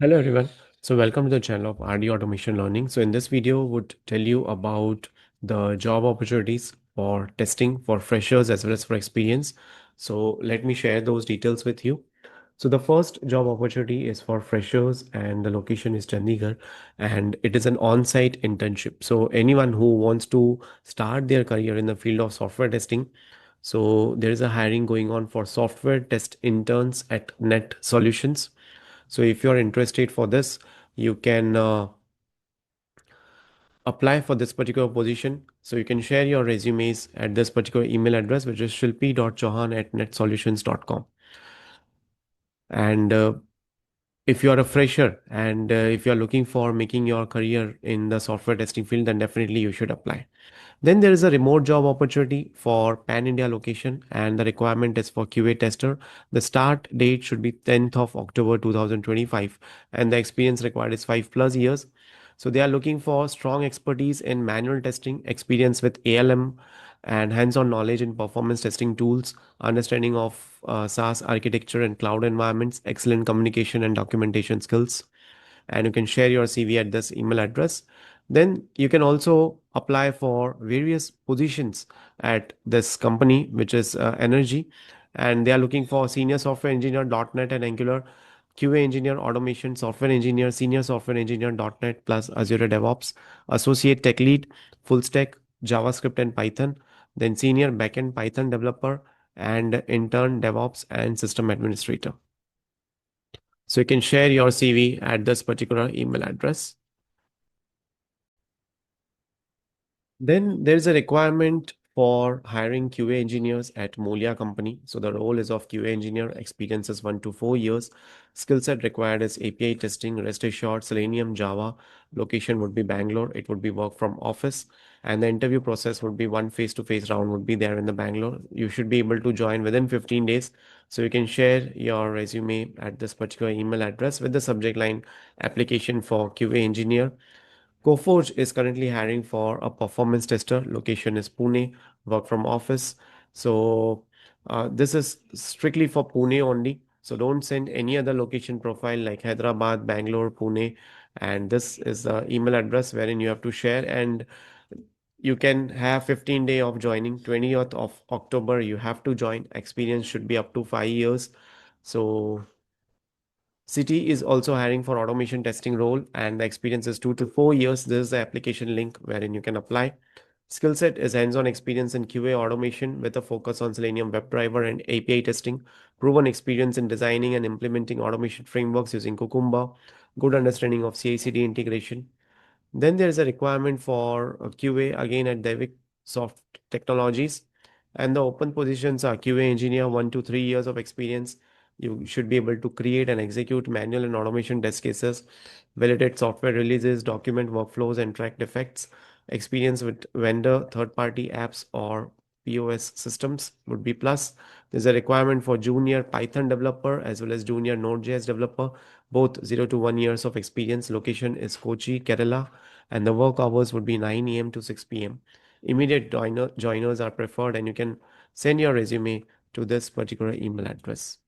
Hello everyone. So welcome to the channel of RD Automation Learning. So in this video would tell you about the job opportunities for testing for freshers as well as for experience. So let me share those details with you. So the first job opportunity is for freshers and the location is Chandigarh and it is an on-site internship. So anyone who wants to start their career in the field of software testing, so there is a hiring going on for software test interns at Net Solutions. So if you're interested for this, you can apply for this particular position. So you can share your resumes at this particular email address, which is shilpi.chauhan@netsolutions.com. And if you are a fresher and if you are looking for making your career in the software testing field, then definitely you should apply. Then there is a remote job opportunity for Pan India location, and the requirement is for QA tester. The start date should be 10th of October 2025, and the experience required is 5+ years. So they are looking for strong expertise in manual testing, experience with ALM, and hands-on knowledge in performance testing tools, understanding of SaaS architecture and cloud environments, excellent communication and documentation skills, and you can share your CV at this email address. Then you can also apply for various positions at this company, which is Energy, and they are looking for senior software engineer, .NET and Angular, QA engineer, automation, software engineer, senior software engineer, .NET plus Azure DevOps, associate tech lead, full stack, JavaScript and Python, then senior backend Python developer, and intern DevOps and system administrator. So you can share your CV at this particular email address. Then there's a requirement for hiring QA engineers at Moolya company. So the role is of QA engineer, experience is 1 to 4 years. Skill set required is API testing, REST assured, Selenium, Java. Location would be Bangalore. It would be work from office. And the interview process would be one face-to-face round would be there in the Bangalore. You should be able to join within 15 days. So you can share your resume at this particular email address with the subject line application for QA engineer. Coforge is currently hiring for a performance tester. Location is Pune, work from office. So this is strictly for Pune only. So don't send any other location profile like Hyderabad, Bangalore, Pune. And this is the email address wherein you have to share. And you can have 15-day of joining. 20th of October, you have to join. Experience should be up to 5 years. So Citi is also hiring for automation testing role and the experience is 2 to 4 years. This is the application link wherein you can apply. Skill set is hands-on experience in QA automation with a focus on Selenium WebDriver and API testing. Proven experience in designing and implementing automation frameworks using Cucumber. Good understanding of CI/CD integration. Then there is a requirement for a QA again at Daiviksoft Technologies. And the open positions are QA engineer, 1 to 3 years of experience. You should be able to create and execute manual and automation test cases, validate software releases, document workflows, and track defects. Experience with vendor, third-party apps, or POS systems would be plus. There's a requirement for junior Python developer as well as junior Node.js developer, both 0 to 1 years of experience. Location is Kochi, Kerala, and the work hours would be 9 a.m. to 6 p.m. Immediate joiners are preferred, and you can send your resume to this particular email address.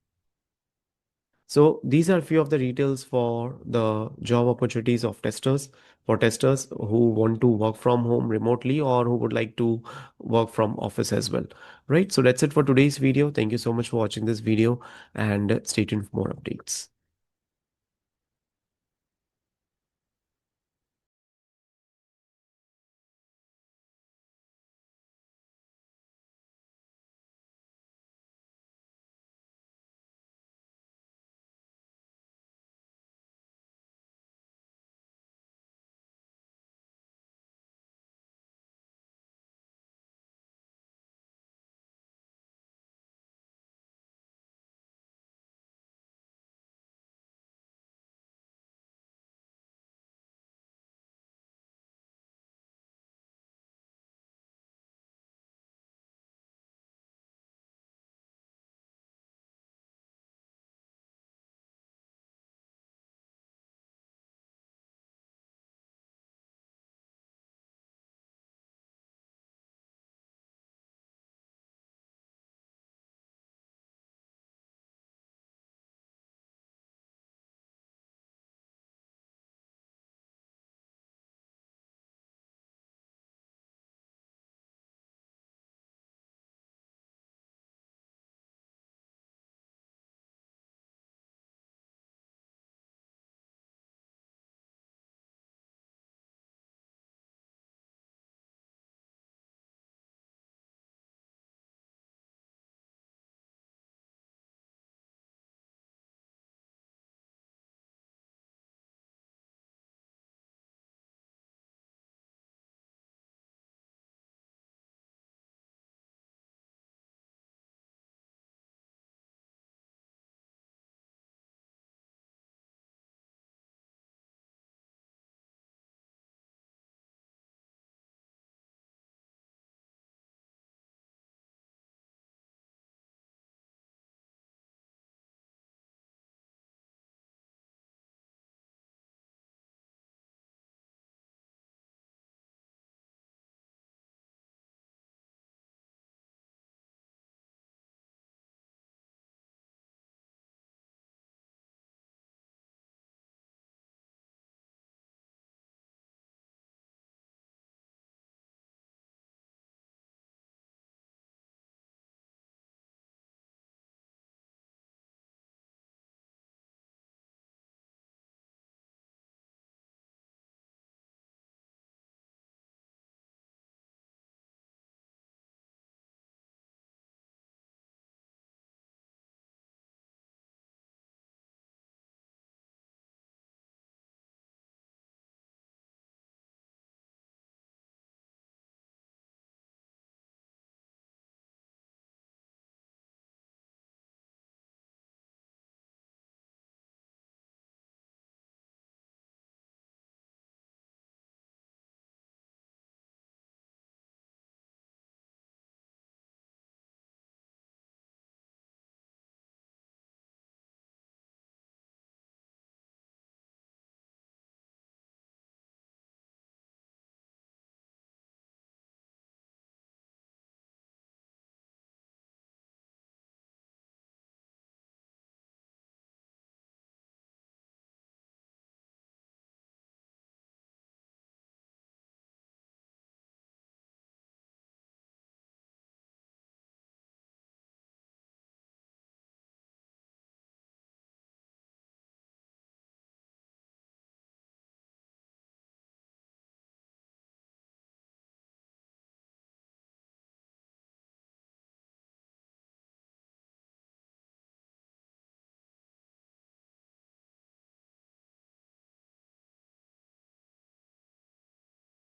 So these are a few of the details for the job opportunities of testers for testers who want to work from home remotely or who would like to work from office as well. Right. So that's it for today's video. Thank you so much for watching this video and stay tuned for more updates.